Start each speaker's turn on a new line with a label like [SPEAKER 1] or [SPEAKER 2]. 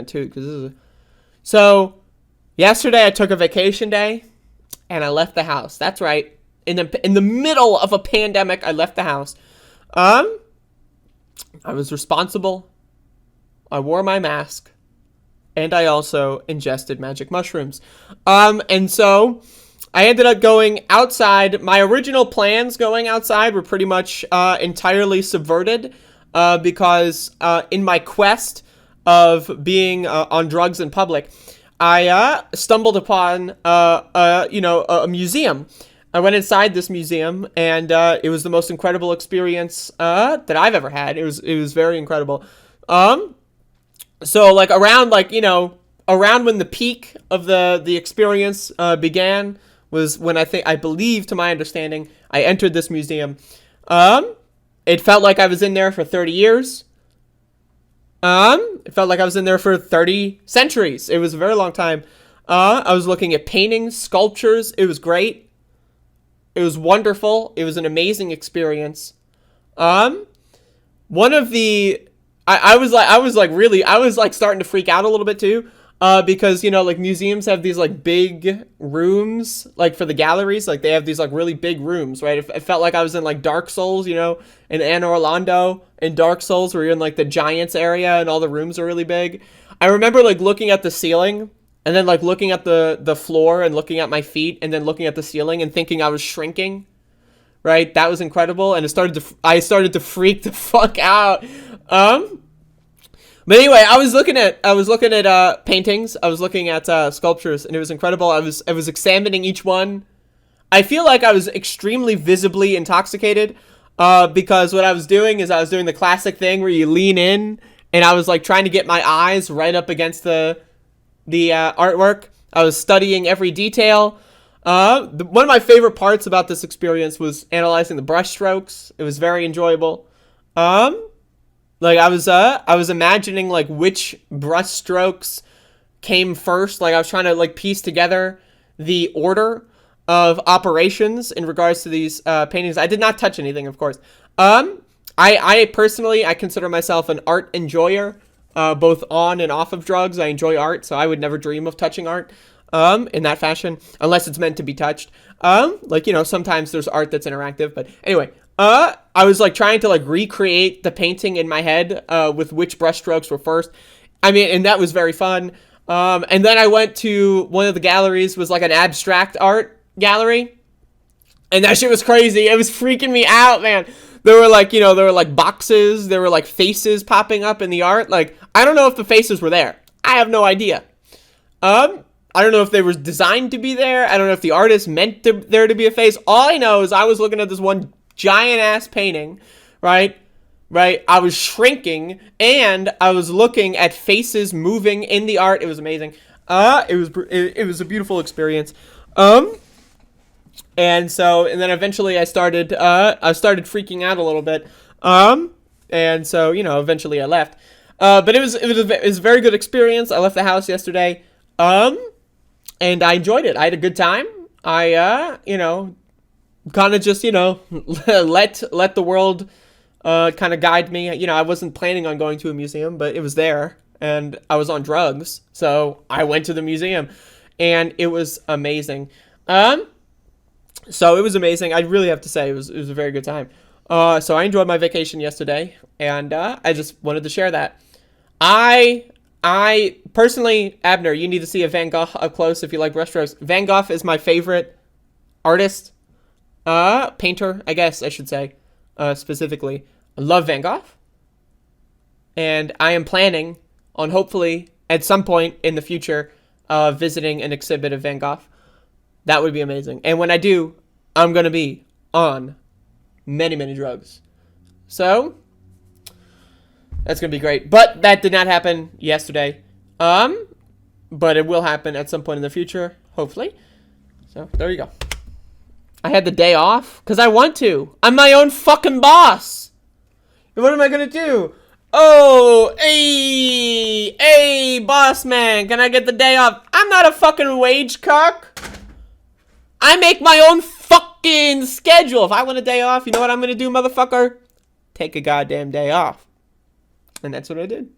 [SPEAKER 1] too, because this is so. Yesterday I took a vacation day, and I left the house. That's right. In the middle of a pandemic, I left the house. I was responsible. I wore my mask, and I also ingested magic mushrooms. And so I ended up going outside. My original plans going outside were pretty much entirely subverted because in my quest of being on drugs in public, I stumbled upon a museum. I went inside this museum, and it was the most incredible experience that I've ever had. It was very incredible. So like around when the peak of the experience began was when I believe, to my understanding, I entered this museum. It felt like I was in there for 30 years. It felt like I was in there for 30 centuries. It was a very long time. I was looking at paintings, sculptures. It was great. It was wonderful. It was an amazing experience. One of the, I was starting to freak out a little bit too. Because, like museums have these like big rooms, like for the galleries, like they have these like really big rooms, right? It felt like I was in like Dark Souls, in Anne Orlando in Dark Souls, where you're in like the Giants area and all the rooms are really big. I remember like looking at the ceiling and then like looking at the floor and looking at my feet and then looking at the ceiling and thinking I was shrinking, right? That was incredible. And I started to freak the fuck out. But anyway, I was looking at paintings. I was looking at sculptures, and it was incredible. I was examining each one. I feel like I was extremely visibly intoxicated, because what I was doing is I was doing the classic thing where you lean in, and I was like trying to get my eyes right up against the artwork. I was studying every detail. One of my favorite parts about this experience was analyzing the brushstrokes. It was very enjoyable. Like I was imagining like which brushstrokes came first. Like I was trying to like piece together the order of operations in regards to these paintings. I did not touch anything, of course. I personally consider myself an art enjoyer, both on and off of drugs. I enjoy art, so I would never dream of touching art in that fashion unless it's meant to be touched. Sometimes there's art that's interactive, but anyway. I was like trying to like recreate the painting in my head with which brushstrokes were first. And that was very fun. And then I went to one of the galleries, was like an abstract art gallery, and that shit was crazy. It was freaking me out, man. There were like boxes, there were like faces popping up in the art. Like I don't know if the faces were there. I have no idea. I don't know if they were designed to be there. I don't know if the artist meant there to be a face. All I know is I was looking at this one giant ass painting, right? I was shrinking, and I was looking at faces moving in the art. It was amazing. It was a beautiful experience. And then eventually I started freaking out a little bit. And so, eventually I left. But it was a very good experience. I left the house yesterday. And I enjoyed it. I had a good time. I kind of just, let the world kind of guide me. I wasn't planning on going to a museum, but it was there, and I was on drugs, so I went to the museum, and it was amazing. So it was amazing. I really have to say it was a very good time. So I enjoyed my vacation yesterday, and I just wanted to share that. I personally, Abner, you need to see a Van Gogh up close if you like brushstrokes. Van Gogh is my favorite artist. Painter, I guess I should say, specifically. I love Van Gogh, and I am planning on hopefully at some point in the future visiting an exhibit of Van Gogh. That would be amazing. And when I do, I'm going to be on many, many drugs. So that's going to be great. But that did not happen yesterday. But it will happen at some point in the future, hopefully. So there you go. I had the day off because I want to. I'm my own fucking boss. And what am I going to do? Oh, hey, boss man, can I get the day off? I'm not a fucking wage cock. I make my own fucking schedule. If I want a day off, you know what I'm going to do, motherfucker? Take a goddamn day off. And that's what I did.